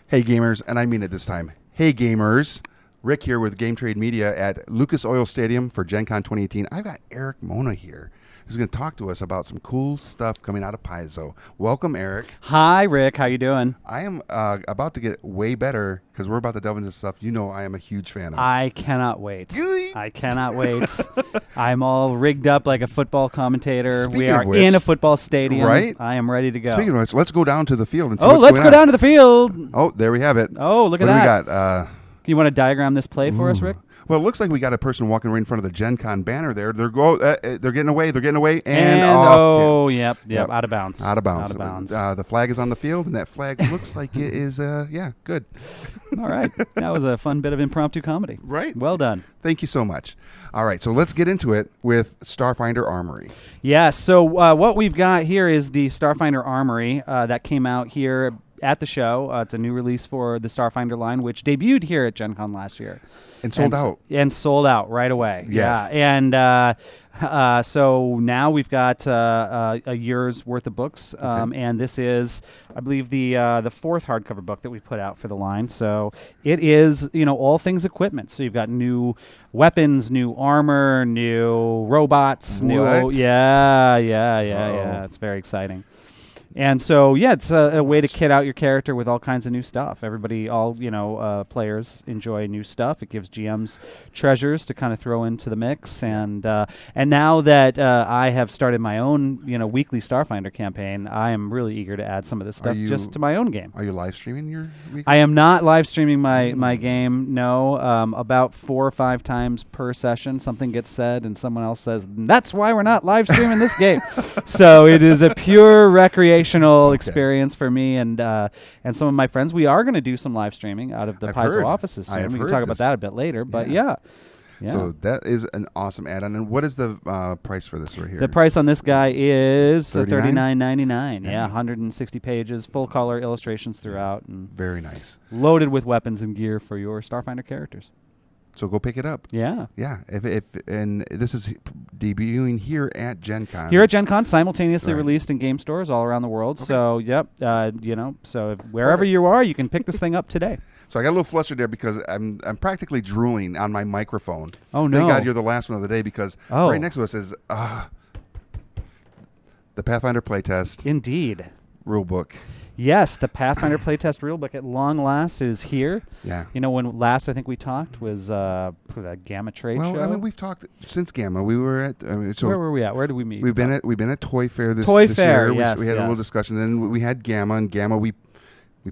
Hey gamers, and I mean it this time. Hey gamers, Rick here with Game Trade Media at Lucas Oil Stadium for GenCon 2018. I've got Erik Mona here, who's going to talk to us about some cool stuff coming out of Paizo. Welcome, Erik. Hi, Rick. How you doing? I am about to get way better because we're about to delve into stuff you know I am a huge fan of. I cannot wait. I cannot wait. I'm all rigged up like a football commentator. Speaking we are of which, in a football stadium. right? I am ready to go. Speaking of which, let's go down to the field and see Oh, what's let's going go on. down to the field. Oh, there we have it. Oh, look at What that. do we got? You want to diagram this play for us, Rick? Well, it looks like we got a person walking right in front of the GenCon banner there. They're getting away. They're getting away and off. Oh, yep, out of bounds. Out of bounds. Out of bounds. The flag is on the field, and that flag looks like it is, good. All right. That was a fun bit of impromptu comedy. Right. Well done. Thank you so much. All right, so let's get into it with Starfinder Armory. Yeah, so what we've got here is the Starfinder Armory that came out here at the show. It's a new release for the Starfinder line, which debuted here at GenCon last year. And sold out. And sold out right away. Yes. Yeah. And so now we've got a year's worth of books. And this is, I believe, the fourth hardcover book that we put out for the line. So it is, all things equipment. So you've got new weapons, new armor, new robots. What? Yeah. It's very exciting. And so, it's a way to kit out your character with all kinds of new stuff. Everybody, players enjoy new stuff. It gives GMs treasures to kind of throw into the mix. And now that I have started my own, weekly Starfinder campaign, I am really eager to add some of this stuff just to my own game. Are you live streaming your weekly? I am not live streaming my game, no. About 4 or 5 times per session, something gets said and someone else says, that's why we're not live streaming this game. So it is a pure recreational experience for me and some of my friends. We are going to do some live streaming out of the Paizo offices soon. We can talk about that a bit later, but yeah. So that is an awesome add-on. And what is the price for this right here? The price on this guy is $39.99. Yeah, 160 pages, full color illustrations throughout, and very nice. Loaded with weapons and gear for your Starfinder characters. So go pick it up. Yeah. Yeah. And this is debuting here at GenCon. Here at GenCon, simultaneously released in game stores all around the world. Okay. So, so wherever you are, you can pick this thing up today. So I got a little flustered there because I'm practically drooling on my microphone. Oh, no. Thank God you're the last one of the day because right next to us is the Pathfinder Playtest. Indeed. Rulebook. Yes, the Pathfinder Playtest Rulebook at long last is here. Yeah. When last I think we talked was for the Gamma Trade show. Well, I mean, we've talked since Gamma. We were at. Where were we at? Where did we meet? We've been at Toy Fair this year. Yes, we had a little discussion. Then we had Gamma, and Gamma we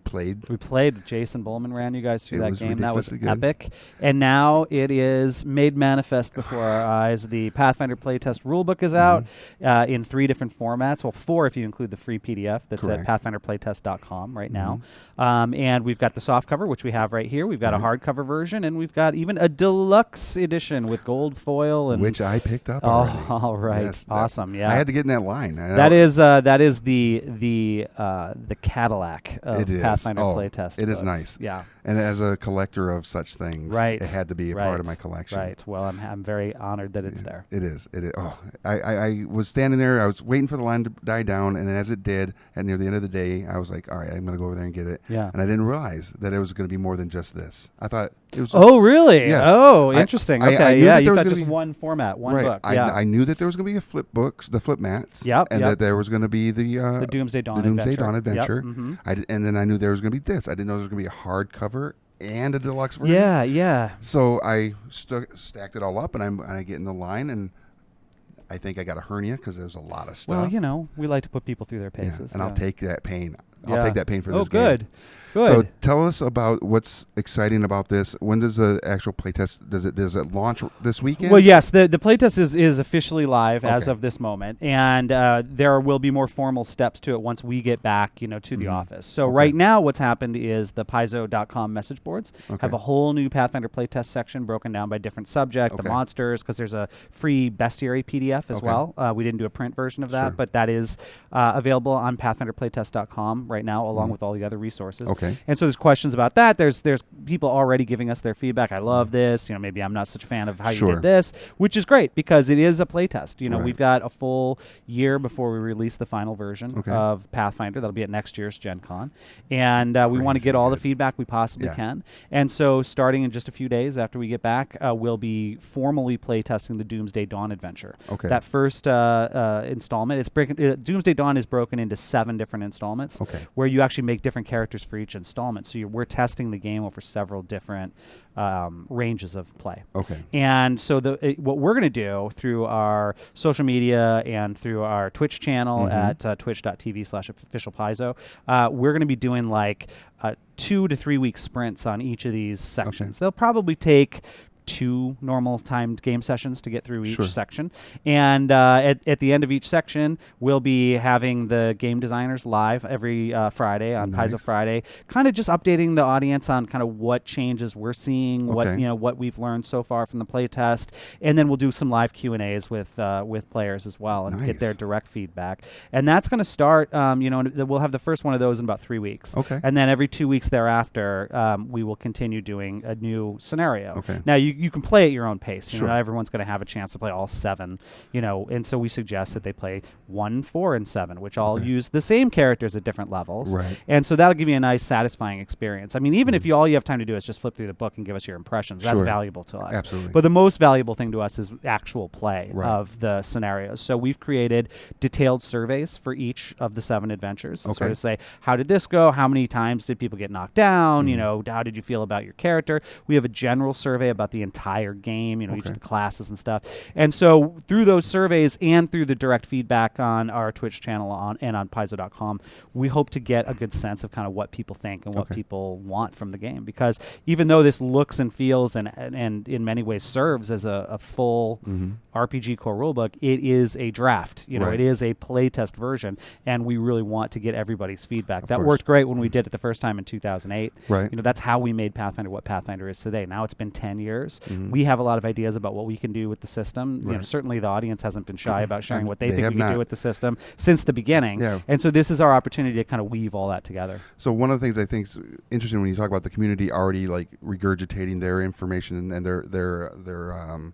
played. We played. Jason Bowman ran you guys through that game. That was good. Epic. And now it is made manifest before our eyes. The Pathfinder Playtest Rulebook is out in 3 different formats. Well, 4 if you include the free PDF that's at pathfinderplaytest.com right now. And we've got the soft cover, which we have right here. We've got a hardcover version, and we've got even a deluxe edition with gold foil, and which I picked up. Already. All right, yes, awesome. Yeah, I had to get in that line. That is the Cadillac of Pathfinder Playtest. It is nice. Yeah. And as a collector of such things, it had to be a part of my collection. Right. Well, I'm very honored that it's there. It is. It is. Oh, I was standing there. I was waiting for the line to die down, and as it did, and near the end of the day, I was like, all right, I'm going to go over there and get it. Yeah. And I didn't realize that it was going to be more than just this. I thought it was. Oh, really? Yes. Oh, interesting. Okay. You thought just one format, one book. Yeah. I knew that there was going to be a flip books, the flip mats. Yep. And that there was going to be the Doomsday Dawn Adventure. Yep. And then I knew there was going to be this. I didn't know there was going to be a hardcover and a deluxe version. Yeah. So I stacked it all up, and I get in the line, and I think I got a hernia because there's a lot of stuff. Well, we like to put people through their paces. And I'll take that pain. I'll take that pain for this game. Oh, good. So tell us about what's exciting about this. When does the actual playtest, does it launch this weekend? Well, yes, the playtest is officially live as of this moment, and there will be more formal steps to it once we get back, to the office. So right now what's happened is the Paizo.com message boards have a whole new Pathfinder playtest section broken down by different subject, the monsters, because there's a free bestiary PDF as well. We didn't do a print version of that, but that is available on pathfinderplaytest.com right now, along with all the other resources. Okay. And so there's questions about that. There's people already giving us their feedback. I love this. Maybe I'm not such a fan of how you did this, which is great because it is a playtest. We've got a full year before we release the final version of Pathfinder. That'll be at next year's GenCon. And we want to get all the feedback we possibly can. And so starting in just a few days after we get back, we'll be formally playtesting the Doomsday Dawn adventure. Okay. That first installment, Doomsday Dawn is broken into 7 different installments where you actually make different characters for each installment. So we're testing the game over several different ranges of play. Okay. And so what we're going to do through our social media and through our Twitch channel at twitch.tv/official Paizo, we're going to be doing like 2 to 3 week sprints on each of these sections. They'll probably take 2 normal timed game sessions to get through each section. And at the end of each section, we'll be having the game designers live every Friday on Paizo Friday, kind of just updating the audience on kind of what changes we're seeing, what we've learned so far from the playtest. And then we'll do some live Q&As with players as well and get their direct feedback. And that's going to start, we'll have the first one of those in about 3 weeks. Okay. And then every 2 weeks thereafter, we will continue doing a new scenario. Okay. Now, you can play at your own pace. Not everyone's going to have a chance to play all 7, and so we suggest that they play 1, 4, and 7, which all use the same characters at different levels. Right. And so that'll give you a nice, satisfying experience. I mean, even if all you have time to do is just flip through the book and give us your impressions, that's valuable to us. Absolutely. But the most valuable thing to us is actual play of the scenarios. So we've created detailed surveys for each of the 7 adventures. Sort of say, how did this go? How many times did people get knocked down? How did you feel about your character? We have a general survey about the entire game, each of the classes and stuff. And so through those surveys and through the direct feedback on our Twitch channel and on Paizo.com, we hope to get a good sense of kind of what people think and what people want from the game. Because even though this looks and feels and in many ways serves as a full RPG core rulebook, it is a draft. It is a playtest version, and we really want to get everybody's feedback. That worked great when we did it the first time in 2008. Right. That's how we made Pathfinder what Pathfinder is today. Now it's been 10 years. We have a lot of ideas about what we can do with the system. Certainly the audience hasn't been shy about sharing what they think we can do with the system since the beginning. And so this is our opportunity to kind of weave all that together. So one of the things I think is interesting when you talk about the community already like regurgitating their information and their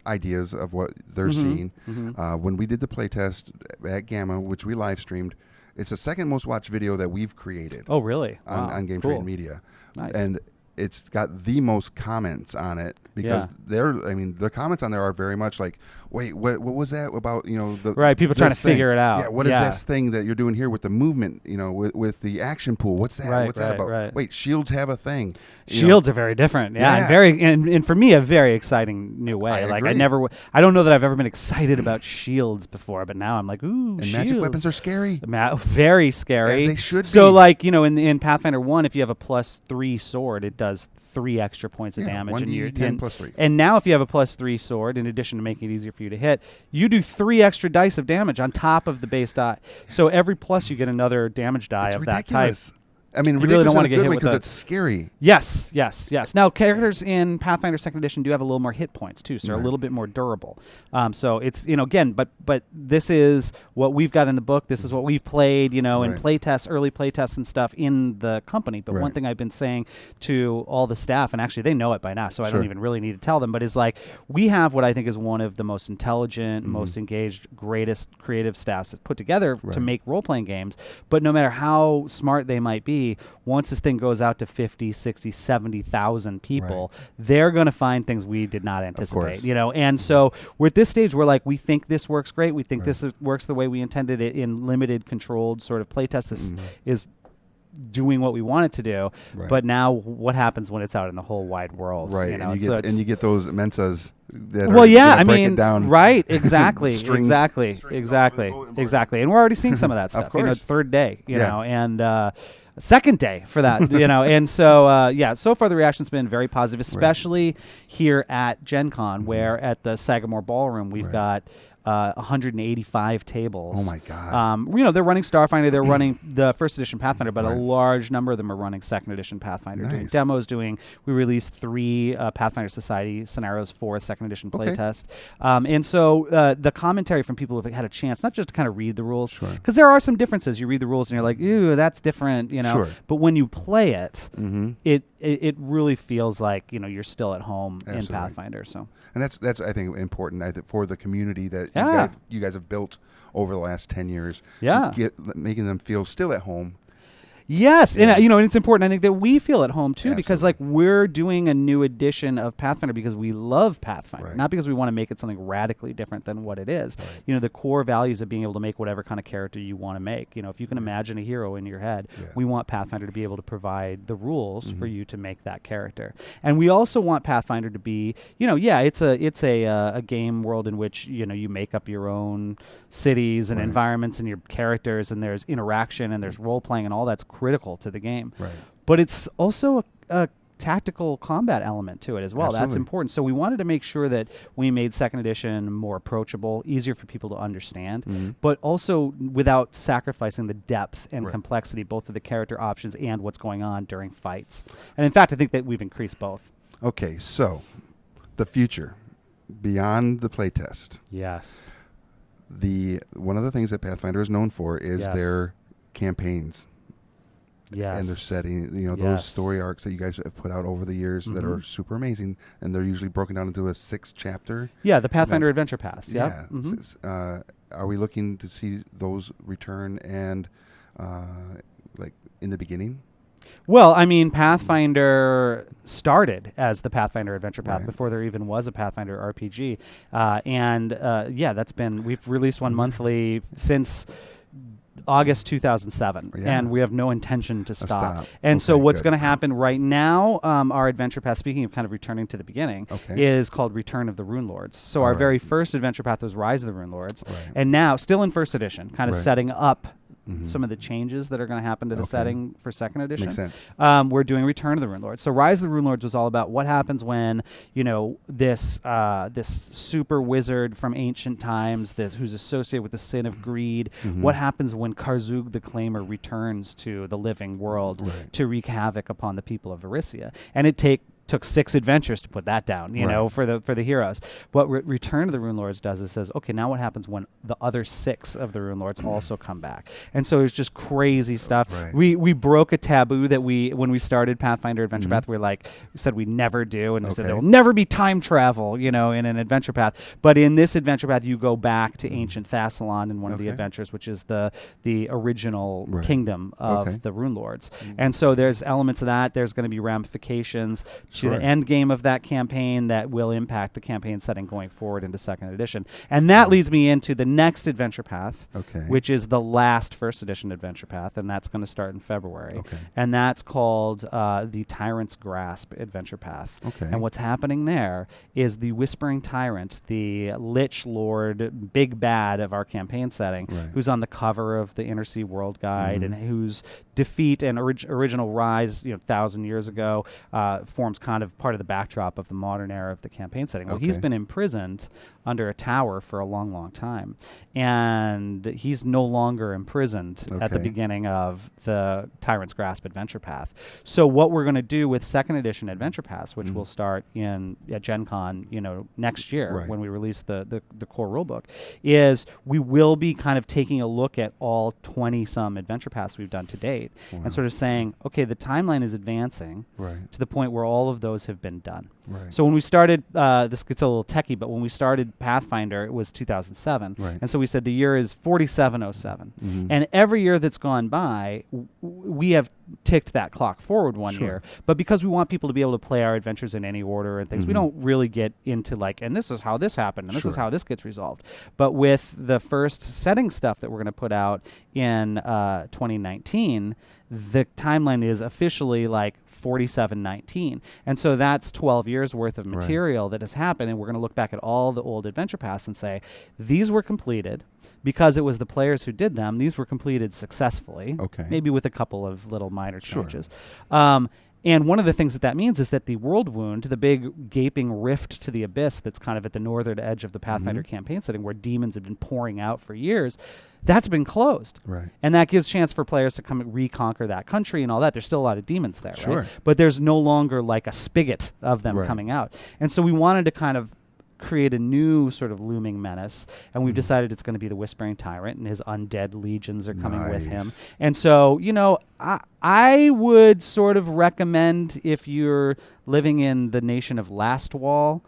ideas of what they're seeing. When we did the playtest at Gamma, which we live streamed, it's the second most watched video that we've created. Oh, really? On Game Trade Media. Nice. And it's got the most comments on it because the comments on there are very much like, wait, what was that about? People trying to figure it out. Yeah, what is this thing that you're doing here with the movement? with the action pool? What's that? What's that about? Right. Wait, shields have a thing. Shields are very different. And for me, a very exciting new way. I don't know that I've ever been excited about shields before, but now I'm like, ooh, and shields. magic weapons are scary. Very scary. As they should be. So in Pathfinder 1, if you have a +3 sword, it does 3 extra points of damage. 1d10 plus 3. And now if you have a +3 sword, in addition to making it easier for you to hit, you do 3 extra dice of damage on top of the base die. So every plus you get another damage die of ridiculous. that type. I mean, you ridiculous really don't want to get hit because it's scary. Yes. Now, characters in Pathfinder 2nd Edition do have a little more hit points, too, so they're a little bit more durable. So it's, again, but this is what we've got in the book. This is what we've played, in playtests, early playtests and stuff in the company. But one thing I've been saying to all the staff, and actually they know it by now, so I don't even really need to tell them, but is we have what I think is one of the most intelligent, most engaged, greatest creative staffs put together to make role-playing games. But no matter how smart they might be, once this thing goes out to 50, 60, 70,000 people, they're going to find things we did not anticipate, And so we're at this stage where we think this works great. We think this works the way we intended it in limited, controlled sort of playtest is doing what we want it to do. But now what happens when it's out in the whole wide world? Right. And you get those Mensas that break it down. Right, exactly. Exactly. And we're already seeing some of that stuff. Of course. Third day, and second day for that, and so so far the reaction's been very positive, especially here at GenCon, where at the Sagamore Ballroom we've got 185 tables. Oh my God. They're running Starfinder, they're running the first edition Pathfinder, but a large number of them are running second edition Pathfinder. Nice. Doing demos, we released 3 Pathfinder Society scenarios for a second edition playtest. And so the commentary from people who've had a chance, not just to kind of read the rules, because there are some differences. You read the rules and you're like, ooh, that's different, But when you play it, it really feels like, you're still at home in Pathfinder. So. And that's I think important for the community that you guys have built over the last 10 years. Yeah. Making them feel still at home. Yes, and and it's important, I think, that we feel at home too, because we're doing a new edition of Pathfinder because we love Pathfinder, not because we want to make it something radically different than what it is. The core values of being able to make whatever kind of character you want to make. If you can imagine a hero in your head, we want Pathfinder to be able to provide the rules for you to make that character. And we also want Pathfinder to be, it's a game world in which you make up your own cities and environments and your characters, and there's interaction and there's role playing, and all that's critical to the game. But it's also a tactical combat element to it as well. Absolutely. That's important. So we wanted to make sure that we made second edition more approachable, easier for people to understand, but also without sacrificing the depth and complexity, both of the character options and what's going on during fights. And in fact, I think that we've increased both. Okay, so the future, beyond the playtest. Yes. One of the things that Pathfinder is known for is their campaigns. Yes. And their setting, those story arcs that you guys have put out over the years that are super amazing, and they're usually broken down into a 6-chapter. Yeah, the Pathfinder Adventure Pass. Yeah. Are we looking to see those return and in the beginning? Well, I mean, Pathfinder started as the Pathfinder Adventure Path before there even was a Pathfinder RPG. We've released one monthly since August 2007, and we have no intention to stop. And so what's going to happen right now, our Adventure Path, speaking of kind of returning to the beginning, is called Return of the Rune Lords. So our very first Adventure Path was Rise of the Rune Lords, and now, still in first edition, kind of setting up some of the changes that are going to happen to the setting for second edition. Makes sense. We're doing Return of the Rune Lords. So Rise of the Rune Lords was all about what happens when, this super wizard from ancient times, who's associated with the sin of greed, what happens when Karzug the Claimer returns to the living world to wreak havoc upon the people of Erissia. And it took 6 adventures to put that down, for the heroes. What Return of the Rune Lords does is says, okay, now what happens when the other 6 of the Rune Lords also come back? And so it's just crazy stuff. We broke a taboo that when we started Pathfinder Adventure Path, we said we never do, and we said there will never be time travel, in an adventure path. But in this adventure path, you go back to ancient Thassalon in one of the adventures, which is the original kingdom of the Rune Lords. And so there's elements of that. There's going to be ramifications to the end game of that campaign that will impact the campaign setting going forward into second edition. And that leads me into the next adventure path, which is the last first edition adventure path, and that's going to start in February. And that's called the Tyrant's Grasp adventure path. And what's happening there is the Whispering Tyrant, the Lich Lord, big bad of our campaign setting, who's on the cover of the Inner Sea World Guide, and whose defeat and original rise, 1,000 years ago, forms kind of part of the backdrop of the modern era of the campaign setting. Well, he's been imprisoned under a tower for a long, long time, and he's no longer imprisoned at the beginning of the Tyrant's Grasp adventure path. So what we're going to do with second edition adventure paths, which will start at GenCon, next year when we release the core rulebook, is we will be kind of taking a look at all 20-some adventure paths we've done to date and sort of saying, okay, the timeline is advancing to the point where all of those have been done. So when we started, this gets a little techie, but when we started Pathfinder, it was 2007. And so we said the year is 4707. And every year that's gone by, we have ticked that clock forward one year. But because we want people to be able to play our adventures in any order and things, we don't really get into and this is how this happened, and this is how this gets resolved. But with the first setting stuff that we're going to put out in 2019, the timeline is officially 4719. And so that's 12 years worth of material that has happened, and we're going to look back at all the old adventure paths and say, these were completed because it was the players who did them. These were completed successfully, maybe with a couple of little minor changes. And one of the things that means is that the world wound, the big gaping rift to the abyss that's kind of at the northern edge of the Pathfinder campaign setting where demons have been pouring out for years, that's been closed. Right. And that gives chance for players to come and reconquer that country and all that. There's still a lot of demons there, Sure. right? But there's no longer like a spigot of them coming out. And so we wanted to kind of create a new sort of looming menace, and we've decided it's going to be the Whispering Tyrant, and his undead legions are coming with him. And so, you know, I would sort of recommend, if you're living in the nation of Last Wall,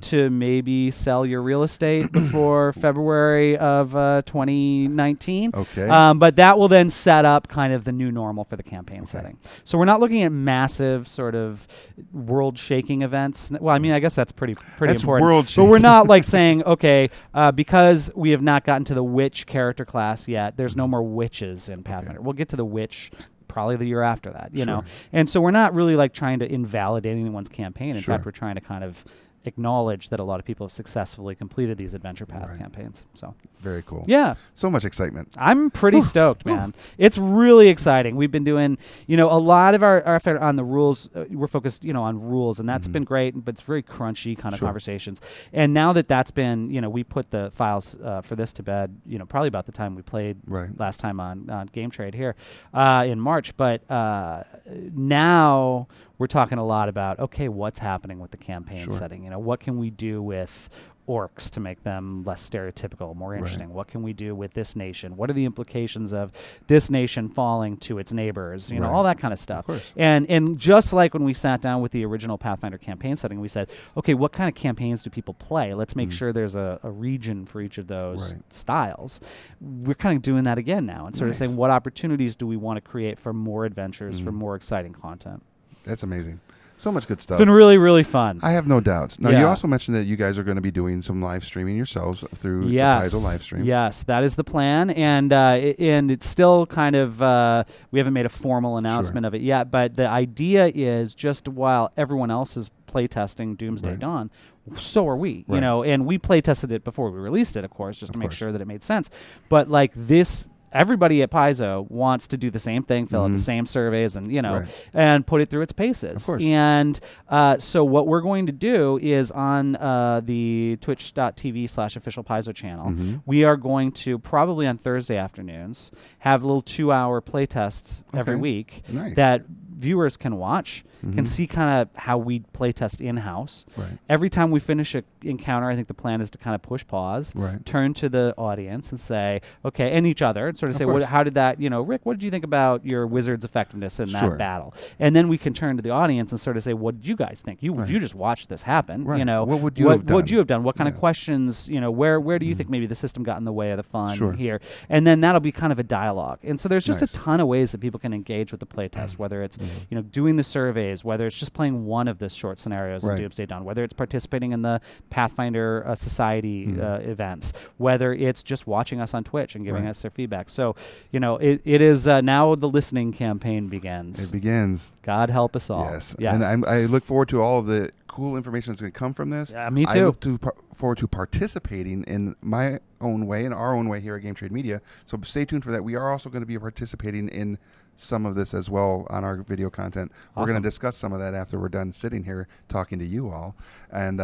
to maybe sell your real estate before February of 2019. Okay. But that will then set up kind of the new normal for the campaign setting. So we're not looking at massive sort of world-shaking events. Well, I mean, I guess that's pretty That's important. world-shaking. But we're not like saying, okay, because we have not gotten to the witch character class yet, there's no more witches in Pathfinder. We'll get to the witch probably the year after that, you know. And so we're not really like trying to invalidate anyone's campaign. In fact, we're trying to kind of acknowledge that a lot of people have successfully completed these adventure path campaigns. So very cool. Yeah. So much excitement. I'm pretty stoked, man. It's really exciting. We've been doing, you know, a lot of our effort on the rules. We're focused, you know, on rules, and that's been great, but it's very crunchy kind of conversations. And now that that's been, you know, we put the files for this to bed, you know, probably about the time we played last time on Game Trade here in March. But now we're talking a lot about, okay, what's happening with the campaign setting? You know, what can we do with orcs to make them less stereotypical, more interesting? What can we do with this nation? What are the implications of this nation falling to its neighbors? You know, all that kind of stuff. And just like when we sat down with the original Pathfinder campaign setting, we said, okay, what kind of campaigns do people play? Let's make sure there's a region for each of those styles. We're kind of doing that again now and sort of saying, what opportunities do we want to create for more adventures, for more exciting content? That's amazing. So much good stuff. It's been really, really fun. I have no doubts. Now, you also mentioned that you guys are going to be doing some live streaming yourselves through the Paizo live stream. Yes, that is the plan. And it's still kind of, we haven't made a formal announcement of it yet, but the idea is just while everyone else is playtesting Doomsday Dawn, so are we, you know, and we playtested it before we released it, of course, just to make sure that it made sense. But like this, everybody at Paizo wants to do the same thing, fill out the same surveys, and you know, and put it through its paces. Of course. And so what we're going to do is on the twitch.tv/official Paizo channel, we are going to probably on Thursday afternoons have little 2-hour playtests every week that viewers can watch, can see kind of how we playtest in-house. Every time we finish an encounter, I think the plan is to kind of push pause, turn to the audience and say, okay, and each other, and sort of say, how did that, you know, Rick, what did you think about your wizard's effectiveness in that battle? And then we can turn to the audience and sort of say, what did you guys think? You just watched this happen. You know, what would you have done? What would you have done? What kind of questions, you know, where do you think maybe the system got in the way of the fun here? And then that'll be kind of a dialogue. And so there's just a ton of ways that people can engage with the playtest, whether it's you know, doing the surveys, whether it's just playing one of the short scenarios in Doomsday Dawn, whether it's participating in the Pathfinder Society events, whether it's just watching us on Twitch and giving us their feedback. So, you know, it is now the listening campaign begins. It begins. God help us all. Yes. And I look forward to all of the cool information that's going to come from this. Yeah, me too. I look forward to participating in my own way, in our own way here at Game Trade Media. So stay tuned for that. We are also going to be participating in some of this as well on our video content. We're going to discuss some of that after we're done sitting here talking to you all. And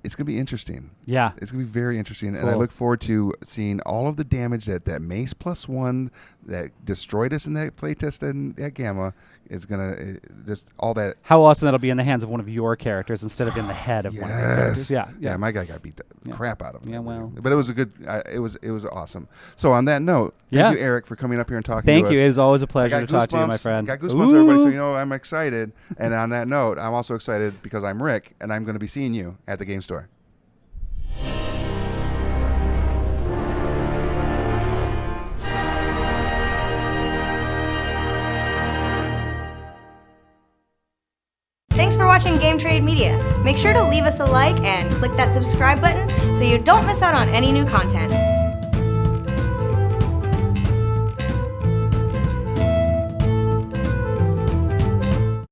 it's going to be interesting. Yeah. It's going to be very interesting. Cool. And I look forward to seeing all of the damage that Mace +1 that destroyed us in that playtest at Gamma is going to just all that. How awesome that'll be in the hands of one of your characters instead of in the head of one of your characters. Yeah, my guy got beat the crap out of him. Yeah, well. But it was a good, it was awesome. So on that note, thank you, Eric, for coming up here and talking to us. Thank you. It is always a pleasure to talk to you, my friend. I got goosebumps, everybody, so you know I'm excited. And on that note, I'm also excited because I'm Rick, and I'm going to be seeing you at the game store. Thanks for watching Game Trade Media. Make sure to leave us a like and click that subscribe button so you don't miss out on any new content.